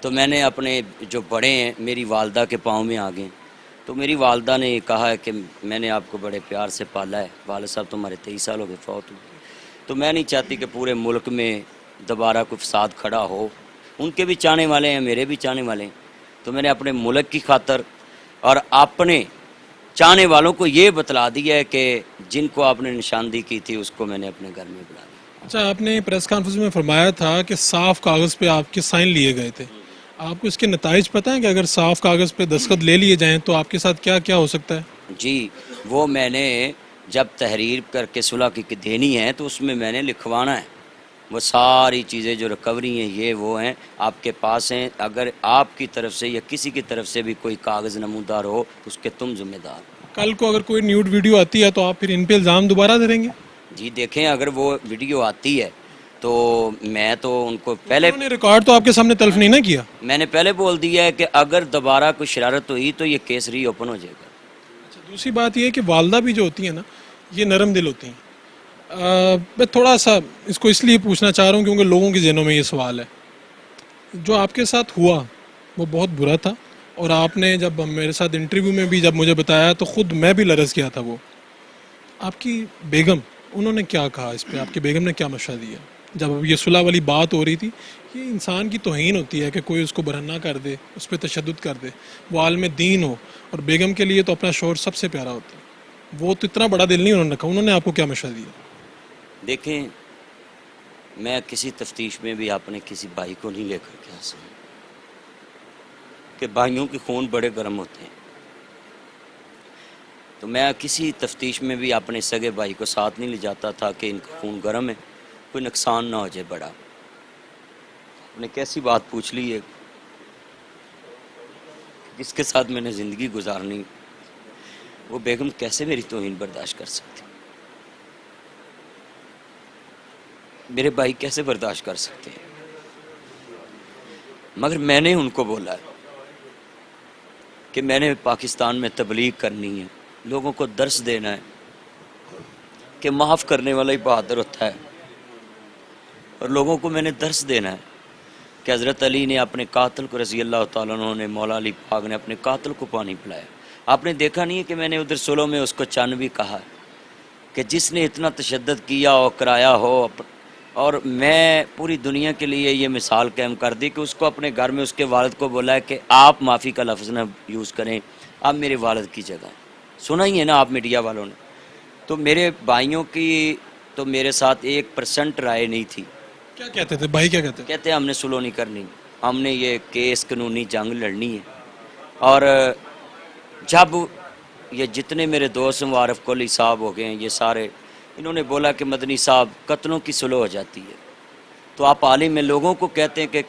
تو میں نے اپنے جو بڑے ہیں میری والدہ کے پاؤں میں آ گئے. تو میری والدہ نے یہ کہا ہے کہ میں نے آپ کو بڑے پیار سے پالا ہے, والد صاحب تمہارے 23 سال ہو گئے فوت ہوئے, تو میں نہیں چاہتی کہ پورے ملک میں دوبارہ کوئی فساد کھڑا ہو. ان کے بھی چاہنے والے ہیں, میرے بھی چاہنے والے ہیں, تو میں نے اپنے ملک کی خاطر اور اپنے چاہنے والوں کو یہ بتلا دیا ہے کہ جن کو آپ نے نشاندہی کی تھی اس کو میں نے اپنے گھر میں بلا لیا. اچھا, آپ نے پریس کانفرنس میں فرمایا تھا کہ صاف کاغذ پہ آپ کے سائن لیے گئے تھے. آپ کو اس کے نتائج پتہ ہیں کہ اگر صاف کاغذ پہ دستخط لے لیے جائیں تو آپ کے ساتھ کیا کیا ہو سکتا ہے؟ جی, وہ میں نے جب تحریر کر کے صلح کی دینی ہے تو اس میں میں نے لکھوانا ہے. وہ ساری چیزیں جو ریکوری ہیں یہ وہ ہیں آپ کے پاس ہیں. اگر آپ کی طرف سے یا کسی کی طرف سے بھی کوئی کاغذ نمودار ہو تو اس کے تم ذمہ دار. کل کو اگر کوئی نیوڈ ویڈیو آتی ہے تو آپ پھر ان پہ الزام دوبارہ دیں گے؟ جی دیکھیں, اگر وہ ویڈیو آتی ہے تو میں تو ان کو پہلے انہوں نے ریکارڈ تو آپ کے سامنے تلف نہیں نہ کیا؟ میں نے پہلے بول دیا ہے کہ اگر دوبارہ کوئی شرارت ہوئی تو یہ کیس ری اوپن ہو جائے گا. اچھا, دوسری بات یہ ہے کہ والدہ بھی جو ہوتی ہیں نا یہ نرم دل ہوتی ہیں. میں تھوڑا سا اس کو اس لیے پوچھنا چاہ رہا ہوں کیونکہ لوگوں کے ذہنوں میں یہ سوال ہے. جو آپ کے ساتھ ہوا وہ بہت برا تھا, اور آپ نے جب میرے ساتھ انٹرویو میں بھی جب مجھے بتایا تو خود میں بھی لرز گیا تھا. وہ آپ کی بیگم انہوں نے کیا کہا اس پہ؟ آپ کی بیگم نے کیا مشورہ دیا جب یہ صلح والی بات ہو رہی تھی؟ یہ انسان کی توہین ہوتی ہے کہ کوئی اس کو برہنہ کر دے, اس پہ تشدد کر دے, وہ عالم دین ہو, اور بیگم کے لیے تو اپنا شوہر سب سے پیارا ہوتا ہے. وہ تو اتنا بڑا دل نہیں انہوں نے رکھا. انہوں نے آپ کو کیا مشورہ دیا؟ دیکھیں, میں کسی تفتیش میں بھی اپنے کسی بھائی کو نہیں لے کر کے آ سکتا کہ بھائیوں کے خون بڑے گرم ہوتے ہیں. تو میں کسی تفتیش میں بھی اپنے سگے بھائی کو ساتھ نہیں لے جاتا تھا کہ ان کا خون گرم ہے, کوئی نقصان نہ ہو جائے بڑا. آپ نے کیسی بات پوچھ لی ہے, جس کے ساتھ میں نے زندگی گزارنی, وہ بیگم کیسے میری توہین برداشت کر سکتی؟ میرے بھائی کیسے برداشت کر سکتے ہیں؟ مگر میں نے ان کو بولا ہے کہ میں نے پاکستان میں تبلیغ کرنی ہے, لوگوں کو درس دینا ہے کہ معاف کرنے والا ہی بہادر ہوتا ہے, اور لوگوں کو میں نے درس دینا ہے کہ حضرت علی نے اپنے قاتل کو, رضی اللہ تعالیٰ عنہ نے, مولا علی پاک نے اپنے قاتل کو پانی پلایا. آپ نے دیکھا نہیں ہے کہ میں نے ادھر صلح میں اس کو چند بھی کہا کہ جس نے اتنا تشدد کیا اور کرایا ہو, اور میں پوری دنیا کے لیے یہ مثال قائم کر دی کہ اس کو اپنے گھر میں اس کے والد کو بولا ہے کہ آپ معافی کا لفظ نہ یوز کریں, آپ میرے والد کی جگہ. سنا ہی ہے نا آپ میڈیا والوں نے. تو میرے بھائیوں کی تو میرے ساتھ 1% رائے نہیں تھی. کیا کہتے تھے بھائی؟ کیا کہتے تھے؟ کہتے ہیں ہم نے صلح نہیں کرنی, ہم نے یہ کیس قانونی جنگ لڑنی ہے. اور جب یہ جتنے میرے دوست عارف کولی صاحب ہو گئے ہیں, یہ سارے انہوں نے بولا کہ مدنی صاحب قتلوں کی صلح ہو جاتی ہے, تو آپ عالم میں لوگوں کو کہتے ہیں کہ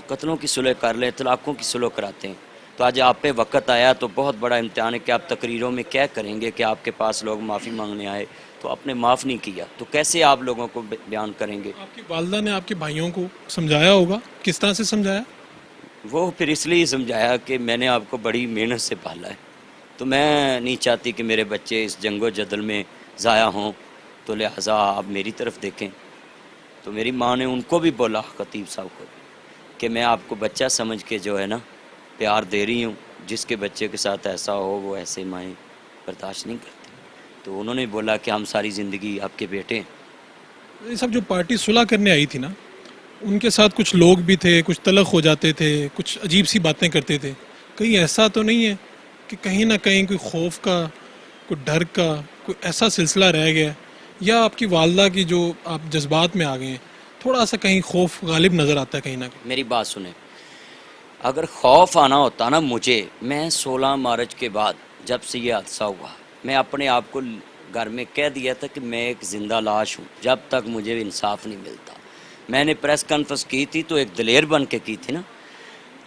قتلوں کی صلح کر لیں, طلاقوں کی صلح کراتے ہیں. تو آج آپ پہ وقت آیا تو بہت بڑا امتحان ہے کہ آپ تقریروں میں کیا کریں گے کہ آپ کے پاس لوگ معافی مانگنے آئے تو آپ نے معاف نہیں کیا, تو کیسے آپ لوگوں کو بیان کریں گے؟ آپ کی والدہ نے آپ کے بھائیوں کو سمجھایا ہوگا, کس طرح سے سمجھایا؟ وہ پھر اس لیے سمجھایا کہ میں نے آپ کو بڑی محنت سے پالا ہے, تو میں نہیں چاہتی کہ میرے بچے اس جنگ و جدل میں ضائع ہوں, تو لہٰذا آپ میری طرف دیکھیں. تو میری ماں نے ان کو بھی بولا, خطیب صاحب کو, کہ میں آپ کو بچہ سمجھ کے جو ہے نا پیار دے رہی ہوں, جس کے بچے کے ساتھ ایسا ہو وہ ایسے مائیں برداشت نہیں کرتی. تو انہوں نے بولا کہ ہم ساری زندگی آپ کے بیٹے ہیں. یہ سب جو پارٹی صلح کرنے آئی تھی نا, ان کے ساتھ کچھ لوگ بھی تھے, کچھ تلخ ہو جاتے تھے, کچھ عجیب سی باتیں کرتے تھے. کہیں ایسا تو نہیں ہے کہ کہیں نہ کہیں کوئی خوف کا, کوئی ڈر کا کوئی ایسا سلسلہ رہ گیا, یا آپ کی والدہ کی جو آپ جذبات میں آ گئے ہیں, تھوڑا سا کہیں خوف غالب نظر آتا ہے کہیں نہ کہیں؟ میری بات سنیں, اگر خوف آنا ہوتا نا مجھے, میں 16 مارچ کے بعد جب سے یہ حادثہ ہوا, میں اپنے آپ کو گھر میں کہہ دیا تھا کہ میں ایک زندہ لاش ہوں جب تک مجھے انصاف نہیں ملتا. میں نے پریس کانفرنس کی تھی تو ایک دلیر بن کے کی تھی نا.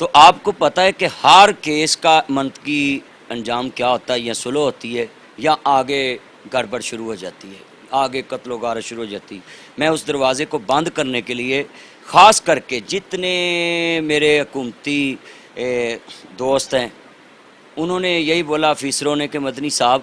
تو آپ کو پتہ ہے کہ ہر کیس کا منطقی انجام کیا ہوتا ہے, یا صلح ہوتی ہے یا آگے گڑبڑ شروع ہو جاتی ہے, آگے قتل و غارت شروع ہو جاتی ہے. میں اس دروازے کو بند کرنے کے لیے خاص کر کے جتنے میرے حکومتی دوست ہیں انہوں نے یہی بولا, آفیسروں نے, کہ مدنی صاحب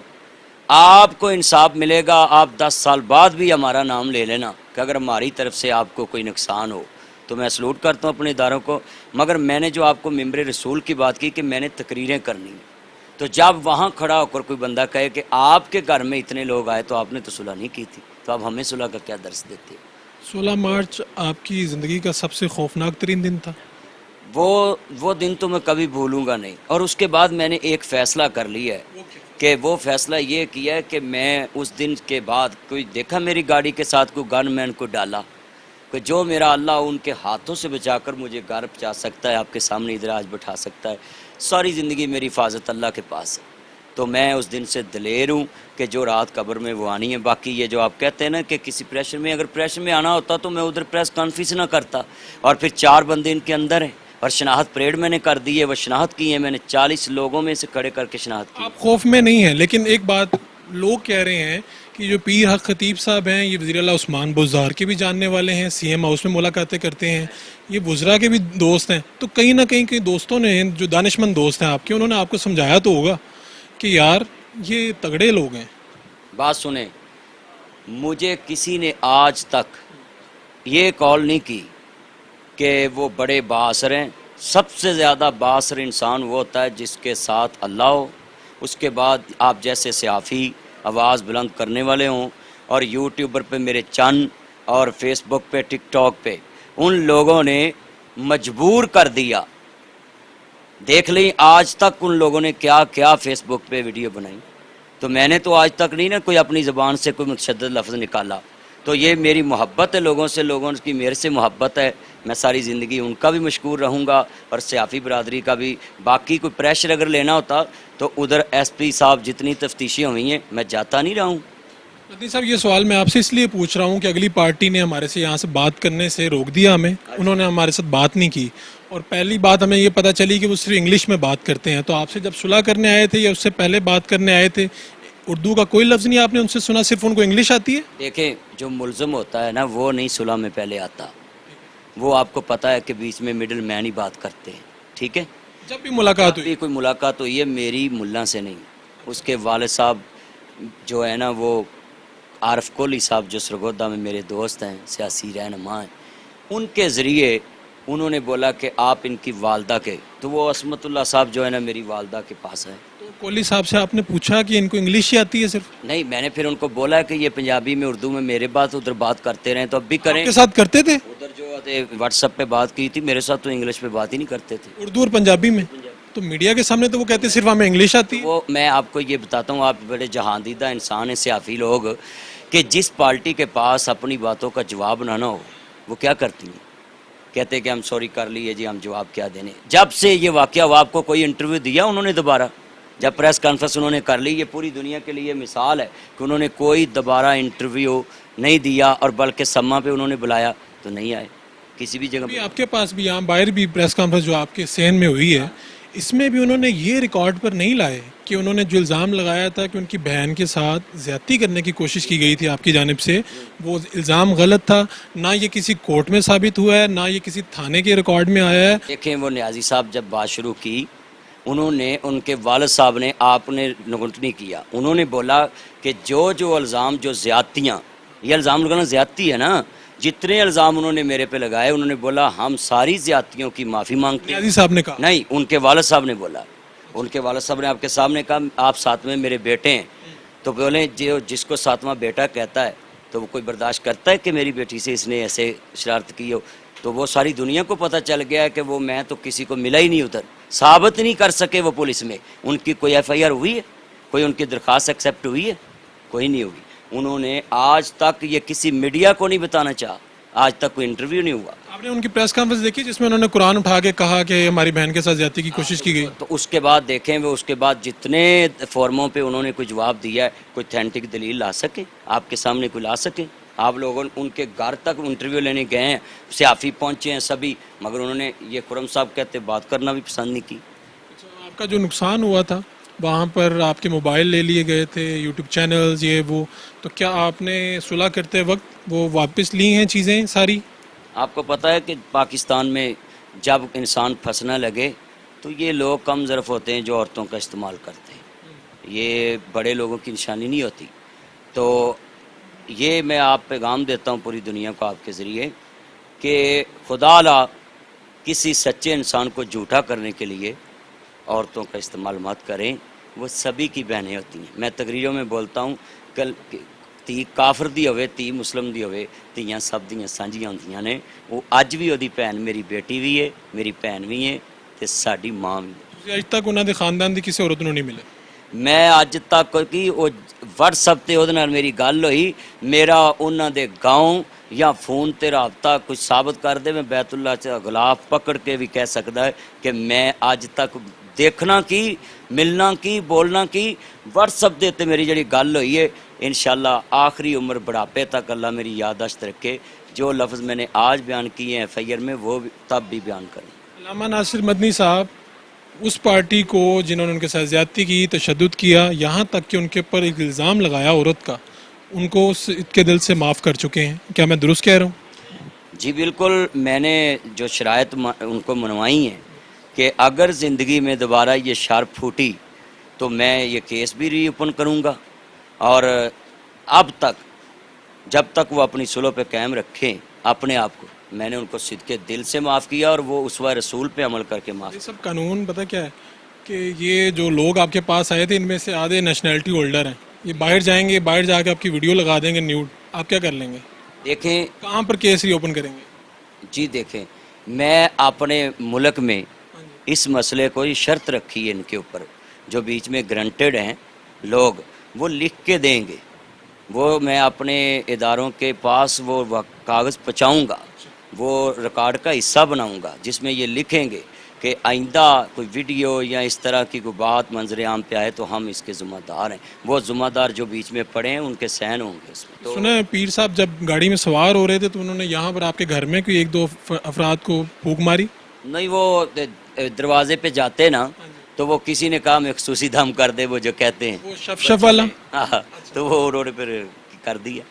آپ کو انصاف ملے گا, آپ 10 سال بعد بھی ہمارا نام لے لینا کہ اگر ہماری طرف سے آپ کو کوئی نقصان ہو تو میں سلوٹ کرتا ہوں اپنے اداروں کو. مگر میں نے جو آپ کو ممبر رسول کی بات کی کہ میں نے تقریریں کرنی ہیں، تو جب وہاں کھڑا ہو کر کوئی بندہ کہے کہ آپ کے گھر میں اتنے لوگ آئے تو آپ نے تو صلح نہیں کی تھی، تو اب ہمیں صلح کا کیا درس دیتے ہیں؟ 16 مارچ آپ کی زندگی کا سب سے خوفناک ترین دن تھا. وہ دن تو میں کبھی بھولوں گا نہیں. اور اس کے بعد میں نے ایک فیصلہ کر لیا ہے کہ وہ فیصلہ یہ کیا ہے کہ میں اس دن کے بعد کوئی دیکھا میری گاڑی کے ساتھ کوئی گن مین کو ڈالا کہ جو میرا اللہ ان کے ہاتھوں سے بچا کر مجھے گھر پہنچا سکتا ہے، آپ کے سامنے ادھر آج بٹھا سکتا ہے. ساری زندگی میری حفاظت اللہ کے پاس ہے. تو میں اس دن سے دلیر ہوں کہ جو رات قبر میں وہ آنی ہے. باقی یہ جو آپ کہتے ہیں نا کہ کسی پریشر میں، اگر پریشر میں آنا ہوتا تو میں ادھر پریس کانفرنس نہ کرتا. اور پھر 4 بندے ان کے اندر ہیں اور شناخت پریڈ میں نے کر دی ہے، وہ شناخت کی ہے میں نے 40 لوگوں میں سے کھڑے کر کے شناخت کی. آپ خوف میں نہیں ہیں، لیکن ایک بات لوگ کہہ رہے ہیں کہ جو پیر حق خطیب صاحب ہیں یہ وزیر اعلیٰ عثمان بزدار کے بھی جاننے والے ہیں، سی ایم ہاؤس میں ملاقاتیں کرتے ہیں، یہ وزراء کے بھی دوست ہیں. تو کہیں نہ کہیں کئی دوستوں نے، جو دانشمند دوست ہیں آپ کے، انہوں نے آپ کو سمجھایا تو ہوگا کہ یار یہ تگڑے لوگ ہیں. بات سنیں، مجھے کسی نے آج تک یہ کال نہیں کی کہ وہ بڑے بااثر ہیں. سب سے زیادہ بااثر انسان وہ ہوتا ہے جس کے ساتھ اللہ ہو، اس کے بعد آپ جیسے صحافی آواز بلند کرنے والے ہوں، اور یوٹیوبر پہ میرے چند اور فیس بک پہ ٹک ٹاک پہ ان لوگوں نے مجبور کر دیا. دیکھ لیں آج تک ان لوگوں نے کیا کیا فیس بک پہ ویڈیو بنائی. تو میں نے تو آج تک نہیں نا کوئی اپنی زبان سے کوئی متشدد لفظ نکالا. تو یہ میری محبت ہے لوگوں سے، لوگوں کی میرے سے محبت ہے. میں ساری زندگی ان کا بھی مشکور رہوں گا اور صحافی برادری کا بھی. باقی کوئی پریشر اگر لینا ہوتا تو ادھر ایس پی صاحب جتنی تفتیشیں ہوئی ہیں میں جاتا نہیں رہا ہوں. مدنی صاحب یہ سوال میں آپ سے اس لیے پوچھ رہا ہوں کہ اگلی پارٹی نے ہمارے سے یہاں سے بات کرنے سے روک دیا ہمیں، انہوں نے ہمارے ساتھ بات نہیں کی. اور پہلی بات ہمیں یہ پتہ چلی کہ وہ صرف انگلش میں بات کرتے ہیں. تو آپ سے جب صلح کرنے آئے تھے یا اس سے پہلے بات کرنے آئے تھے، اردو کا کوئی لفظ نہیں آپ نے ان سے سنا، صرف ان کو انگلش آتی ہے؟ دیکھیں جو ملزم ہوتا ہے نا وہ نہیں صلح میں پہلے آتا. وہ آپ کو پتہ ہے کہ بیچ میں مڈل مین ہی بات کرتے ہیں. ٹھیک ہے، جب بھی ملاقات ہوئی بھی کوئی ملاقات ہوئی ہے میری ملا سے نہیں، اس کے والد صاحب جو ہے نا وہ عارف کوہلی صاحب جو سرگودا میں میرے دوست ہیں، سیاسی رہنما ہیں، ان کے ذریعے انہوں نے بولا کہ آپ ان کی والدہ کے، تو وہ عصمت اللہ صاحب جو ہے نا میری والدہ کے پاس ہے. تو کوہلی صاحب سے آپ نے پوچھا کہ ان کو انگلش ہی آتی ہے صرف؟ نہیں، میں نے پھر ان کو بولا کہ یہ پنجابی میں اردو میں میرے بات ادھر بات کرتے رہیں تو اب بھی کریں. آپ کے ساتھ کرتے تھے ادھر جو واٹس ایپ پہ بات کی تھی میرے ساتھ تو انگلش پہ بات ہی نہیں کرتے تھے. اردو اور پنجابی میں؟ تو میڈیا کے سامنے تو وہ کہتے صرف ہمیں انگلش آتی ہے. وہ میں آپ کو یہ بتاتا ہوں، آپ بڑے جہاندیدہ انسان ہیں صحافی لوگ، کہ جس پارٹی کے پاس اپنی باتوں کا جواب نہ ہو وہ کیا کرتی ہیں، کہتے کہ ہم سوری کر لیے جی، ہم جواب کیا دینے. جب سے یہ واقعہ ہوا آپ کو کوئی انٹرویو دیا انہوں نے دوبارہ؟ جب پریس کانفرنس انہوں نے کر لی، یہ پوری دنیا کے لیے مثال ہے کہ انہوں نے کوئی دوبارہ انٹرویو نہیں دیا، اور بلکہ سما پہ انہوں نے بلایا تو نہیں آئے کسی بھی جگہ بھی پہ. آپ کے پاس بھی یہاں باہر بھی پریس کانفرنس جو آپ کے سین میں ہوئی ہے، اس میں بھی انہوں نے یہ ریکارڈ پر نہیں لائے کہ انہوں نے جو الزام لگایا تھا کہ ان کی بہن کے ساتھ زیادتی کرنے کی کوشش کی گئی تھی آپ کی جانب سے، وہ الزام غلط تھا. نہ یہ کسی کورٹ میں ثابت ہوا ہے، نہ یہ کسی تھانے کے ریکارڈ میں آیا ہے. دیکھیں وہ نیازی صاحب جب بات شروع کی، انہوں نے، ان کے والد صاحب نے، آپ نے نگنٹ نہیں کیا. انہوں نے بولا کہ جو الزام، جو زیادتیاں، یہ الزام لگانا زیادتی ہے نا، جتنے الزام انہوں نے میرے پہ لگائے انہوں نے بولا ہم ساری زیادتیوں کی معافی مانگتے ہیں. نیازی صاحب نے کہا. نہیں، ان کے والد صاحب نے بولا. ان کے والد صاحب نے آپ کے سامنے کہا آپ ساتویں میرے بیٹے ہیں، تو بولیں جس کو ساتواں بیٹا کہتا ہے تو وہ کوئی برداشت کرتا ہے کہ میری بیٹی سے اس نے ایسے شرارت کی ہو؟ تو وہ ساری دنیا کو پتہ چل گیا کہ وہ میں تو کسی کو ملا ہی نہیں ادھر، ثابت نہیں کر سکے وہ پولیس میں. ان کی کوئی ایف آئی آر ہوئی ہے؟ کوئی ان کی درخواست ایکسیپٹ ہوئی ہے؟ کوئی نہیں ہوئی. انہوں نے آج تک یہ کسی میڈیا کو نہیں بتانا چاہا، آج تک کوئی انٹرویو نہیں ہوا. آپ نے ان کی پریس کانفرنس دیکھی جس میں انہوں نے قرآن اٹھا کے کہا کہ ہماری بہن کے ساتھ زیادتی کی کوشش کی گئی؟ تو اس کے بعد دیکھیں وہ، اس کے بعد جتنے فورموں پہ انہوں نے کوئی جواب دیا ہے، کوئی تھینٹک دلیل لا سکے آپ کے سامنے، کوئی لا سکے؟ آپ لوگوں ان کے گھر تک انٹرویو لینے گئے ہیں، صحافی پہنچے ہیں سبھی، مگر انہوں نے یہ خرم صاحب کہتے بات کرنا بھی پسند نہیں کی. آپ کا جو نقصان ہوا تھا وہاں پر آپ کے موبائل لے لیے گئے تھے، یوٹیوب چینلز، یہ وہ، تو کیا آپ نے صلح کرتے وقت وہ واپس لی ہیں چیزیں ساری؟ آپ کو پتہ ہے کہ پاکستان میں جب انسان پھنسنا لگے تو یہ لوگ کم ظرف ہوتے ہیں جو عورتوں کا استعمال کرتے ہیں، یہ بڑے لوگوں کی نشانی نہیں ہوتی. تو یہ میں آپ پیغام دیتا ہوں پوری دنیا کو آپ کے ذریعے کہ خدا لا کسی سچے انسان کو جھوٹا کرنے کے لیے عورتوں کا استعمال مت کریں، وہ سبھی کی بہنیں ہوتی ہیں۔ میں تقریروں میں بولتا ہوں کل تی کافر دی ہوئے تی مسلم دی ہوئے تیاں سب دیاں سانجیاں ہوندیاں نے، وہ اج بھی وہی بہن میری بیٹی بھی ہے، میری بہن بھی ہے تے ساڈی ماں بھی ہے۔ ਤੁਸੀਂ ਅੱਜ ਤੱਕ ਉਹਨਾਂ ਦੇ ਖਾਨਦਾਨ ਦੀ ਕਿਸੇ ਔਰਤ ਨੂੰ ਨਹੀਂ ਮਿਲੇ? ਮੈਂ ਅੱਜ ਤੱਕ ਕਿ ਉਹ WhatsApp ਤੇ ਉਹਦੇ ਨਾਲ ਮੇਰੀ ਗੱਲ ਹੋਈ, ਮੇਰਾ ਉਹਨਾਂ ਦੇ گاؤں ਜਾਂ ਫੋਨ ਤੇ ਰਾਬਤਾ ਕੁਝ ਸਾਬਤ ਕਰ ਦੇ, ਮੈਂ ਬੈਤੁੱਲਾ ਚ ਗਲਾਫ ਪਕੜ ਕੇ ਵੀ ਕਹਿ ਸਕਦਾ ਹੈ ਕਿ ਮੈਂ ਅੱਜ ਤੱਕ ਦੇਖਣਾ ਕੀ, ਮਿਲਣਾ ਕੀ, ਬੋਲਣਾ ਕੀ, WhatsApp ਦੇ ਉੱਤੇ ਮੇਰੀ ਜਿਹੜੀ ਗੱਲ ਹੋਈ ਹੈ انشاءاللہ آخری عمر بڑھاپے تک اللہ میری یادداشت رکھے، جو لفظ میں نے آج بیان کیے ہیں FIR میں وہ تب بھی بیان کریں۔ علامہ ناصر مدنی صاحب اس پارٹی کو جنہوں نے ان کے ساتھ زیادتی کی، تشدد کیا، یہاں تک کہ ان کے اوپر ایک الزام لگایا عورت کا، ان کو اس کے دل سے معاف کر چکے ہیں، کیا میں درست کہہ رہا ہوں؟ جی بالکل، میں نے جو شرائط ان کو منوائی ہیں کہ اگر زندگی میں دوبارہ یہ شرط پھوٹی تو میں یہ کیس بھی ری اوپن کروں گا، اور اب تک جب تک وہ اپنی صلح پہ قائم رکھیں اپنے آپ کو، میں نے ان کو صدقے دل سے معاف کیا اور وہ اسوہ رسول پہ عمل کر کے معاف یہ سب قانون پتہ کیا ہے کہ یہ جو لوگ آپ کے پاس آئے تھے ان میں سے آدھے نیشنلٹی ہولڈر ہیں، یہ باہر جائیں گے، باہر جا کے آپ کی ویڈیو لگا دیں گے نیوڈ، آپ کیا کر لیں گے؟ دیکھیں کہاں پر کیس ری اوپن کریں گے؟ جی دیکھیں، میں اپنے ملک میں اس مسئلے کو یہ شرط رکھی ہے ان کے اوپر، جو بیچ میں گرنٹڈ ہیں لوگ وہ لکھ کے دیں گے، وہ میں اپنے اداروں کے پاس وہ کاغذ پہنچاؤں گا، وہ ریکارڈ کا حصہ بناؤں گا جس میں یہ لکھیں گے کہ آئندہ کوئی ویڈیو یا اس طرح کی کوئی بات منظر عام پہ آئے تو ہم اس کے ذمہ دار ہیں، وہ ذمہ دار جو بیچ میں پڑے ہیں ان کے سین ہوں گے اس میں۔ تو سنا ہے پیر صاحب جب گاڑی میں سوار ہو رہے تھے تو انہوں نے یہاں پر آپ کے گھر میں کوئی ایک دو افراد کو پھونک ماری؟ نہیں، وہ دروازے پہ جاتے نا تو وہ کسی نے کہا میں خصوصی دم کر دے، وہ جو کہتے ہیں وہ شف والا؟ ہاں، تو وہ انہوں نے پھر کر دیا۔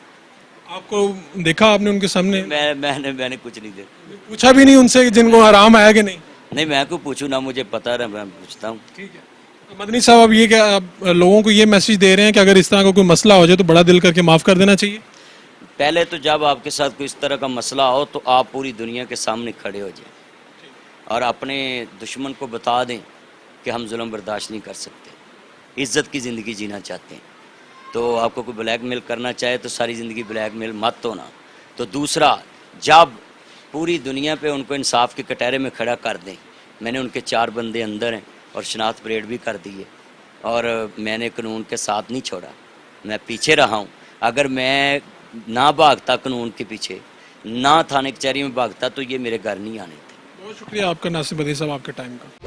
آپ کو دیکھا آپ نے ان کے سامنے؟ میں نے کچھ نہیں دیکھا، پوچھا بھی نہیں ان سے کہ جن کو حرام آیا کہ نہیں؟ نہیں میں کو پوچھوں نہ مجھے پتہ ہے، میں پوچھتا ہوں۔ ٹھیک ہے مدنی صاحب، اب یہ کہ آپ لوگوں کو یہ میسج دے رہے ہیں کہ اگر اس طرح کا کوئی مسئلہ ہو جائے تو بڑا دل کر کے معاف کر دینا چاہیے؟ پہلے تو جب آپ کے ساتھ کوئی اس طرح کا مسئلہ ہو تو آپ پوری دنیا کے سامنے کھڑے ہو جائیں اور اپنے دشمن کو بتا دیں کہ ہم ظلم برداشت نہیں کر سکتے، عزت کی زندگی جینا چاہتے ہیں۔ تو آپ کو کوئی بلیک میل کرنا چاہے تو ساری زندگی بلیک میل مت ہونا۔ تو دوسرا، جب پوری دنیا پہ ان کو انصاف کے کٹہرے میں کھڑا کر دیں، میں نے ان کے 4 بندے اندر ہیں اور شناخت پریڈ بھی کر دی ہے، اور میں نے قانون کے ساتھ نہیں چھوڑا، میں پیچھے رہا ہوں۔ اگر میں نہ بھاگتا قانون کے پیچھے، نہ تھانے کچہری میں بھاگتا تو یہ میرے گھر نہیں آنے تھے۔ بہت شکریہ آپ کا ناصر مدنی صاحب، آپ کے ٹائم کا۔